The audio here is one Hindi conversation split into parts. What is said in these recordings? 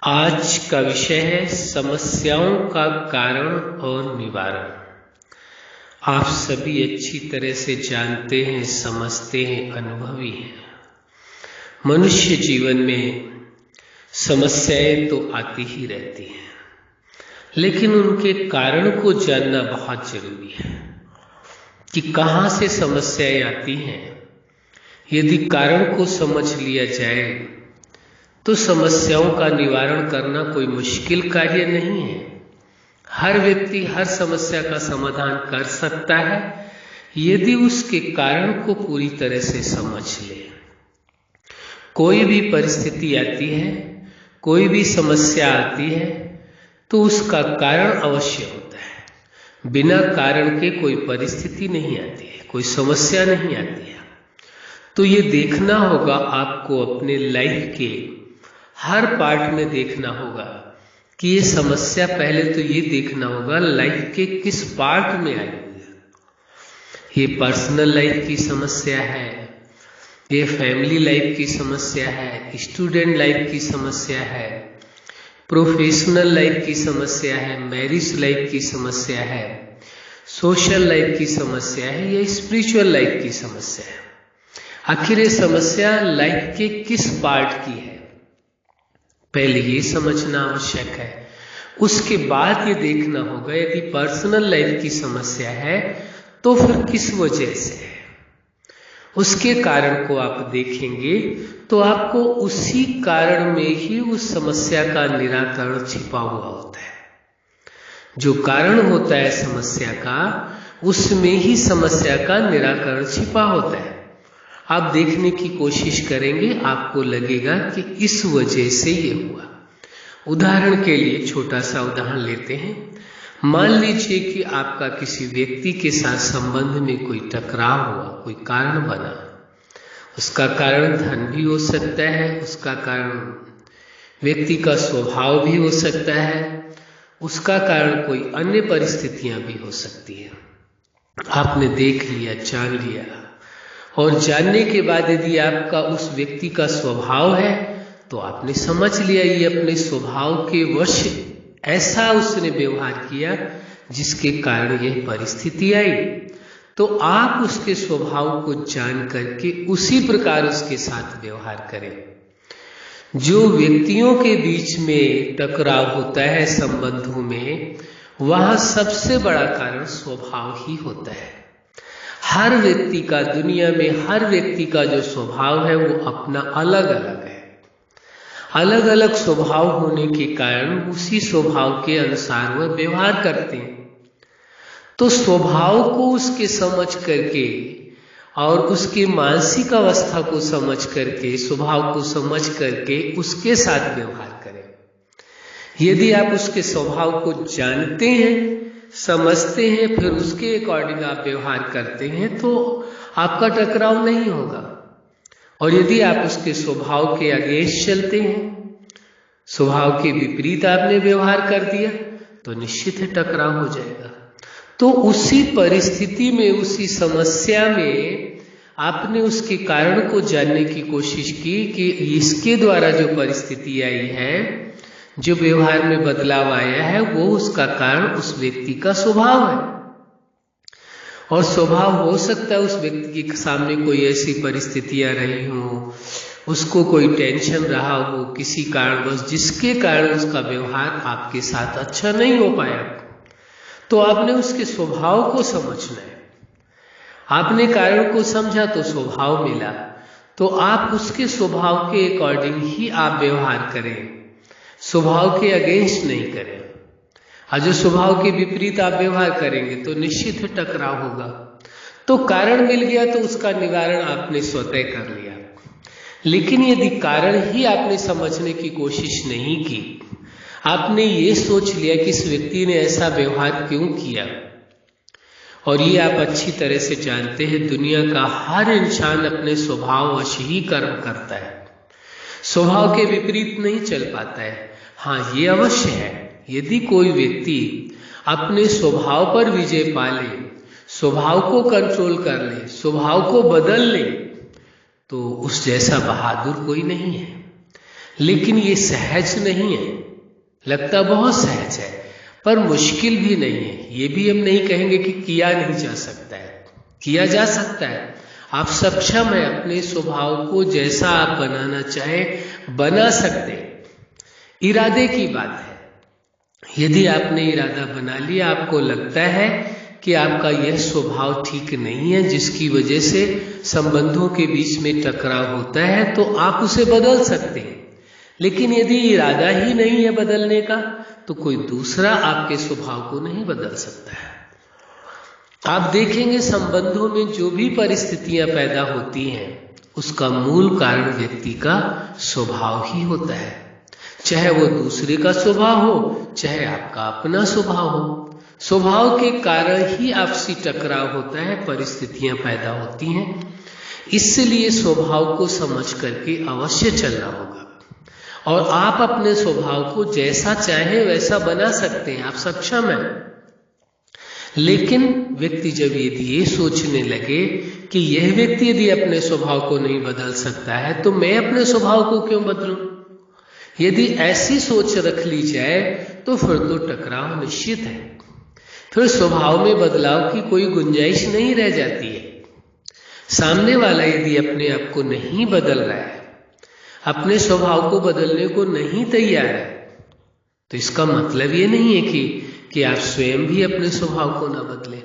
आज का विषय है समस्याओं का कारण और निवारण। आप सभी अच्छी तरह से जानते हैं, समझते हैं, अनुभवी हैं। मनुष्य जीवन में समस्याएं तो आती ही रहती हैं, लेकिन उनके कारण को जानना बहुत जरूरी है कि कहाँ से समस्याएं आती हैं। यदि कारण को समझ लिया जाए तो समस्याओं का निवारण करना कोई मुश्किल कार्य नहीं है। हर व्यक्ति हर समस्या का समाधान कर सकता है यदि उसके कारण को पूरी तरह से समझ ले। कोई भी परिस्थिति आती है, कोई भी समस्या आती है तो उसका कारण अवश्य होता है। बिना कारण के कोई परिस्थिति नहीं आती है, कोई समस्या नहीं आती है। तो ये देखना होगा आपको, अपने लाइफ के हर पार्ट में देखना होगा कि ये समस्या, पहले तो ये देखना होगा लाइफ के किस पार्ट में आई हुई है। ये पर्सनल लाइफ की समस्या है, ये फैमिली लाइफ की समस्या है, स्टूडेंट लाइफ की समस्या है, प्रोफेशनल लाइफ की समस्या है, मैरिज लाइफ की समस्या है, सोशल लाइफ की समस्या है, या स्पिरिचुअल लाइफ की समस्या है। आखिर ये समस्या लाइफ के किस पार्ट की है, पहले ये समझना आवश्यक है। उसके बाद ये देखना होगा यदि पर्सनल लाइफ की समस्या है तो फिर किस वजह से है। उसके कारण को आप देखेंगे तो आपको उसी कारण में ही उस समस्या का निराकरण छिपा हुआ होता है। जो कारण होता है समस्या का, उसमें ही समस्या का निराकरण छिपा होता है। आप देखने की कोशिश करेंगे, आपको लगेगा कि इस वजह से ये हुआ। उदाहरण के लिए छोटा सा उदाहरण लेते हैं। मान लीजिए कि आपका किसी व्यक्ति के साथ संबंध में कोई टकराव हुआ, कोई कारण बना। उसका कारण धन भी हो सकता है, उसका कारण व्यक्ति का स्वभाव भी हो सकता है, उसका कारण कोई अन्य परिस्थितियां भी हो सकती है। आपने देख लिया, जान लिया, और जानने के बाद यदि आपका उस व्यक्ति का स्वभाव है तो आपने समझ लिया ये अपने स्वभाव के वश ऐसा उसने व्यवहार किया जिसके कारण यह परिस्थिति आई। तो आप उसके स्वभाव को जान करके उसी प्रकार उसके साथ व्यवहार करें। जो व्यक्तियों के बीच में टकराव होता है संबंधों में, वहां सबसे बड़ा कारण स्वभाव ही होता है। हर व्यक्ति का, दुनिया में हर व्यक्ति का जो स्वभाव है वो अपना अलग अलग है। अलग अलग स्वभाव होने के कारण उसी स्वभाव के अनुसार वह व्यवहार करते हैं। तो स्वभाव को उसके समझ करके और उसकी मानसिक अवस्था को समझ करके, स्वभाव को समझ करके उसके साथ व्यवहार करें। यदि आप उसके स्वभाव को जानते हैं, समझते हैं, फिर उसके अकॉर्डिंग आप व्यवहार करते हैं तो आपका टकराव नहीं होगा। और यदि आप उसके स्वभाव के अगेंस्ट चलते हैं, स्वभाव के विपरीत आपने व्यवहार कर दिया, तो निश्चित है टकराव हो जाएगा। तो उसी परिस्थिति में, उसी समस्या में आपने उसके कारण को जानने की कोशिश की कि इसके द्वारा जो परिस्थिति आई है, जो व्यवहार में बदलाव आया है, वो उसका कारण उस व्यक्ति का स्वभाव है। और स्वभाव हो सकता है उस व्यक्ति के सामने कोई ऐसी परिस्थितियां रही हो, उसको कोई टेंशन रहा हो किसी कारणवश, जिसके कारण उसका व्यवहार आपके साथ अच्छा नहीं हो पाया। तो आपने उसके स्वभाव को समझना है। आपने कारण को समझा तो स्वभाव मिला, तो आप उसके स्वभाव के अकॉर्डिंग ही आप व्यवहार करें, स्वभाव के अगेंस्ट नहीं करें। और जो स्वभाव के विपरीत आप व्यवहार करेंगे तो निश्चित है टकराव होगा। तो कारण मिल गया तो उसका निवारण आपने स्वतः कर लिया। लेकिन यदि कारण ही आपने समझने की कोशिश नहीं की, आपने ये सोच लिया कि इस व्यक्ति ने ऐसा व्यवहार क्यों किया, और ये आप अच्छी तरह से जानते हैं दुनिया का हर इंसान अपने स्वभाववश ही कर्म करता है, स्वभाव के विपरीत नहीं चल पाता है। हाँ, ये अवश्य है, यदि कोई व्यक्ति अपने स्वभाव पर विजय पा ले, स्वभाव को कंट्रोल कर ले, स्वभाव को बदल ले, तो उस जैसा बहादुर कोई नहीं है। लेकिन ये सहज नहीं है, लगता बहुत सहज है पर मुश्किल भी नहीं है। ये भी हम नहीं कहेंगे कि किया नहीं जा सकता है, किया जा सकता है। आप सक्षम है अपने स्वभाव को जैसा आप बनाना चाहे बना सकते हैं। इरादे की बात है। यदि आपने इरादा बना लिया, आपको लगता है कि आपका यह स्वभाव ठीक नहीं है जिसकी वजह से संबंधों के बीच में टकराव होता है, तो आप उसे बदल सकते हैं। लेकिन यदि इरादा ही नहीं है बदलने का, तो कोई दूसरा आपके स्वभाव को नहीं बदल सकता है। आप देखेंगे संबंधों में जो भी परिस्थितियां पैदा होती हैं उसका मूल कारण व्यक्ति का स्वभाव ही होता है। चाहे वो दूसरे का स्वभाव हो, चाहे आपका अपना स्वभाव हो। स्वभाव के कारण ही आपसी टकराव होता है, परिस्थितियां पैदा होती हैं। इसलिए स्वभाव को समझ करके अवश्य चलना होगा और आप अपने स्वभाव को जैसा चाहे वैसा बना सकते हैं, आप सक्षम हैं। लेकिन व्यक्ति जब यदि ये सोचने लगे कि यह व्यक्ति यदि अपने स्वभाव को नहीं बदल सकता है तो मैं अपने स्वभाव को क्यों बदलूं, यदि ऐसी सोच रख ली जाए तो फिर तो टकराव निश्चित है। फिर स्वभाव में बदलाव की कोई गुंजाइश नहीं रह जाती है। सामने वाला यदि अपने आप को नहीं बदल रहा है, अपने स्वभाव को बदलने को नहीं तैयार है, तो इसका मतलब ये नहीं है कि आप स्वयं भी अपने स्वभाव को न बदलें।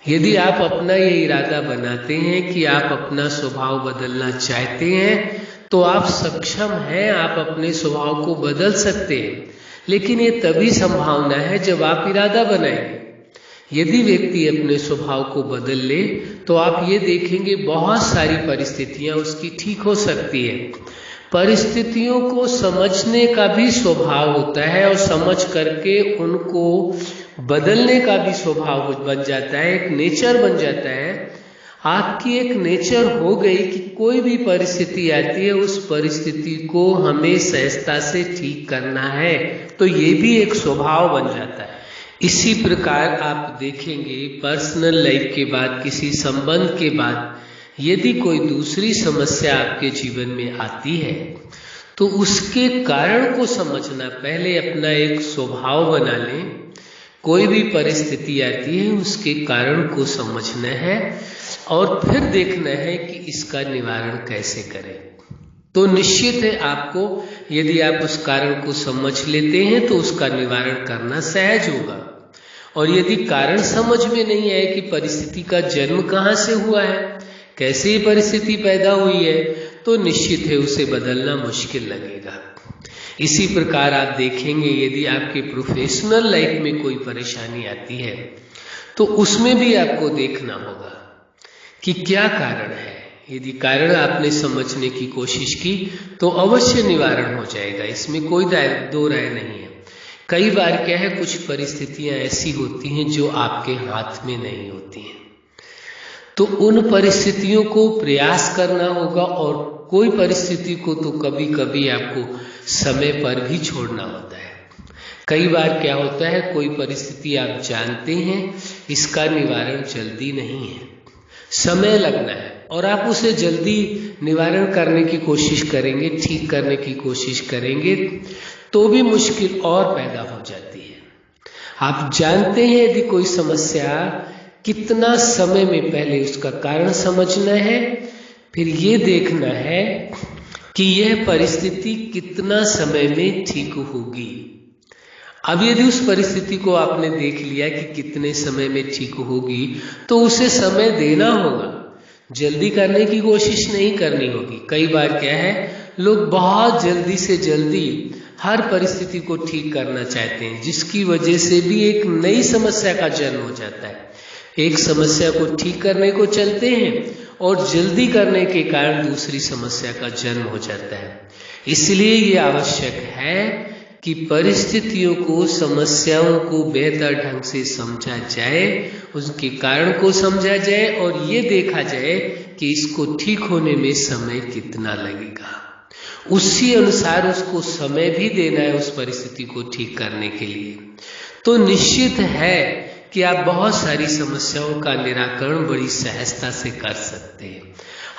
यदि आप अपना ये इरादा बनाते हैं कि आप अपना स्वभाव बदलना चाहते हैं तो आप सक्षम हैं, आप अपने स्वभाव को बदल सकते हैं। लेकिन ये तभी संभावना है जब आप इरादा बनाएंगे। यदि व्यक्ति अपने स्वभाव को बदल ले तो आप ये देखेंगे बहुत सारी परिस्थितियां उसकी ठीक हो सकती है। परिस्थितियों को समझने का भी स्वभाव होता है और समझ करके उनको बदलने का भी स्वभाव बन जाता है, एक नेचर बन जाता है। आपकी एक नेचर हो गई कि कोई भी परिस्थिति आती है उस परिस्थिति को हमें सहजता से ठीक करना है, तो ये भी एक स्वभाव बन जाता है। इसी प्रकार आप देखेंगे पर्सनल लाइफ के बाद, किसी संबंध के बाद यदि कोई दूसरी समस्या आपके जीवन में आती है तो उसके कारण को समझना, पहले अपना एक स्वभाव बना लें। कोई भी परिस्थिति आती है उसके कारण को समझना है और फिर देखना है कि इसका निवारण कैसे करें। तो निश्चित है आपको, यदि आप उस कारण को समझ लेते हैं तो उसका निवारण करना सहज होगा। और यदि कारण समझ में नहीं आए कि परिस्थिति का जन्म कहाँ से हुआ है, कैसे ये परिस्थिति पैदा हुई है, तो निश्चित है उसे बदलना मुश्किल लगेगा। इसी प्रकार आप देखेंगे यदि आपके प्रोफेशनल लाइफ में कोई परेशानी आती है तो उसमें भी आपको देखना होगा कि क्या कारण है। यदि कारण आपने समझने की कोशिश की तो अवश्य निवारण हो जाएगा, इसमें कोई दो राय नहीं है। कई बार क्या है, कुछ परिस्थितियां ऐसी होती हैं जो आपके हाथ में नहीं होती हैं, तो उन परिस्थितियों को प्रयास करना होगा। और कोई परिस्थिति को तो कभी कभी आपको समय पर भी छोड़ना होता है। कई बार क्या होता है, कोई परिस्थिति आप जानते हैं इसका निवारण जल्दी नहीं है, समय लगना है और आप उसे जल्दी निवारण करने की कोशिश करेंगे, ठीक करने की कोशिश करेंगे तो भी मुश्किल और पैदा हो जाती है। आप जानते हैं यदि कोई समस्या, कितना समय में पहले उसका कारण समझना है, फिर ये देखना है कि यह परिस्थिति कितना समय में ठीक होगी। अब यदि उस परिस्थिति को आपने देख लिया कि कितने समय में ठीक होगी तो उसे समय देना होगा, जल्दी करने की कोशिश नहीं करनी होगी। कई बार क्या है, लोग बहुत जल्दी से जल्दी हर परिस्थिति को ठीक करना चाहते हैं, जिसकी वजह से भी एक नई समस्या का जन्म हो जाता है। एक समस्या को ठीक करने को चलते हैं और जल्दी करने के कारण दूसरी समस्या का जन्म हो जाता है। इसलिए ये आवश्यक है कि परिस्थितियों को, समस्याओं को बेहतर ढंग से समझा जाए, उसके कारण को समझा जाए और ये देखा जाए कि इसको ठीक होने में समय कितना लगेगा। उसी अनुसार उसको समय भी देना है उस परिस्थिति को ठीक करने के लिए। तो निश्चित है कि आप बहुत सारी समस्याओं का निराकरण बड़ी सहजता से कर सकते हैं।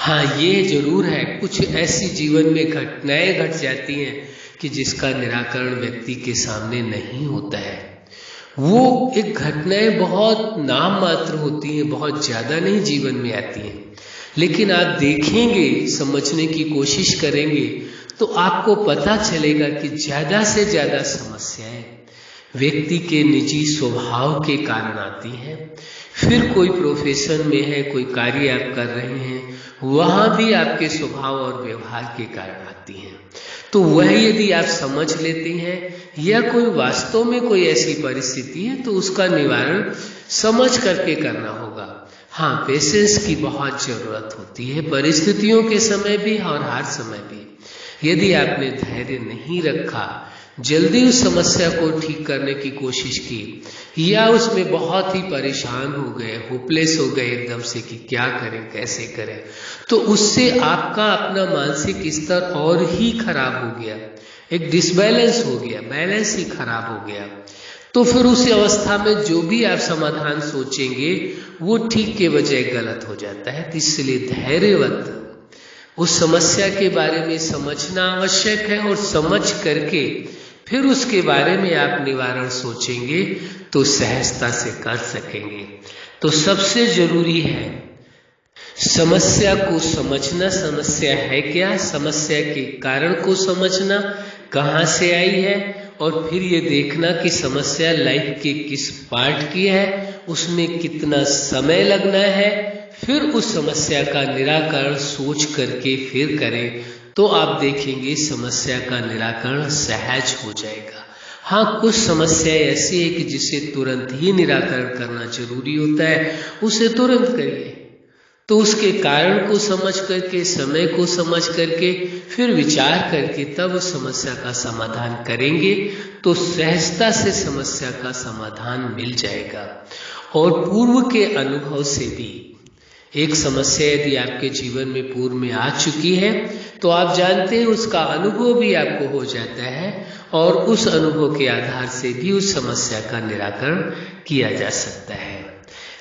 हाँ, ये जरूर है, कुछ ऐसी जीवन में घटनाएं घट जाती हैं कि जिसका निराकरण व्यक्ति के सामने नहीं होता है। वो एक घटनाएं बहुत नाम मात्र होती हैं, बहुत ज्यादा नहीं जीवन में आती हैं, लेकिन आप देखेंगे, समझने की कोशिश करेंगे तो आपको पता चलेगा कि ज्यादा से ज्यादा समस्याएं व्यक्ति के निजी स्वभाव के कारण आती हैं। फिर कोई प्रोफेशन में है, कोई कार्य आप कर रहे हैं, वहां भी आपके स्वभाव और व्यवहार के कारण आती हैं। तो वह यदि आप समझ लेते हैं या कोई वास्तव में कोई ऐसी परिस्थिति है तो उसका निवारण समझ करके करना होगा। हाँ, पेशेंस की बहुत जरूरत होती है, परिस्थितियों के समय भी और हर समय भी। यदि आपने धैर्य नहीं रखा, जल्दी उस समस्या को ठीक करने की कोशिश की या उसमें बहुत ही परेशान हो गए, होपलेस हो गए एकदम से कि क्या करें, कैसे करें, तो उससे आपका अपना मानसिक स्तर और ही खराब हो गया, एक डिसबैलेंस हो गया, बैलेंस ही खराब हो गया। तो फिर उस अवस्था में जो भी आप समाधान सोचेंगे वो ठीक के बजाय गलत हो जाता है। तो इसलिए धैर्यवत उस समस्या के बारे में समझना आवश्यक है और समझ करके फिर उसके बारे में आप निवारण सोचेंगे तो सहजता से कर सकेंगे। तो सबसे जरूरी है समस्या को समझना, समस्या है क्या, समस्या के कारण को समझना, कहाँ से आई है, और फिर ये देखना कि समस्या लाइफ के किस पार्ट की है, उसमें कितना समय लगना है, फिर उस समस्या का निराकरण सोच करके फिर करें तो आप देखेंगे समस्या का निराकरण सहज हो जाएगा। हाँ, कुछ समस्या ऐसी है कि जिसे तुरंत ही निराकरण करना जरूरी होता है, उसे तुरंत करिए। तो उसके कारण को समझ करके, समय को समझ करके, फिर विचार करके तब उस समस्या का समाधान करेंगे तो सहजता से समस्या का समाधान मिल जाएगा। और पूर्व के अनुभव से भी एक समस्या यदि आपके जीवन में पूर्व में आ चुकी है तो आप जानते हैं उसका अनुभव भी आपको हो जाता है और उस अनुभव के आधार से भी उस समस्या का निराकरण किया जा सकता है।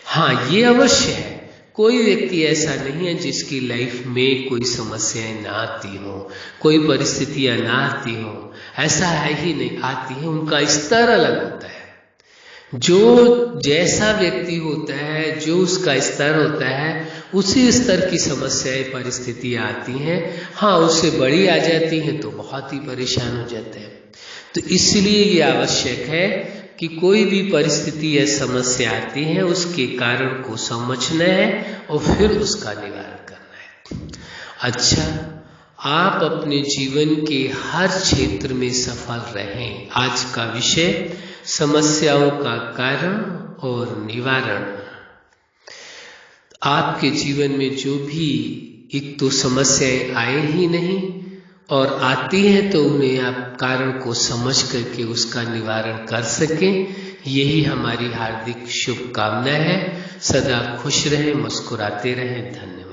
हाँ, ये अवश्य है, कोई व्यक्ति ऐसा नहीं है जिसकी लाइफ में कोई समस्याएं ना आती हो, कोई परिस्थितियां ना आती हो, ऐसा है ही नहीं, आती है, उनका स्तर अलग होता है। जो जैसा व्यक्ति होता है, जो उसका स्तर होता है, उसी स्तर की समस्याएं, परिस्थितियां आती हैं। हाँ, उससे बड़ी आ जाती हैं तो बहुत ही परेशान हो जाते हैं। तो इसलिए ये आवश्यक है कि कोई भी परिस्थिति या समस्या आती है उसके कारण को समझना है और फिर उसका निवारण करना है। अच्छा, आप अपने जीवन के हर क्षेत्र में सफल रहें। आज का विषय समस्याओं का कारण और निवारण। आपके जीवन में जो भी एक तो समस्याएं आए ही नहीं और आती हैं तो उन्हें आप कारण को समझ करके उसका निवारण कर सकें, यही हमारी हार्दिक शुभकामना है। सदा खुश रहें, मुस्कुराते रहें। धन्यवाद।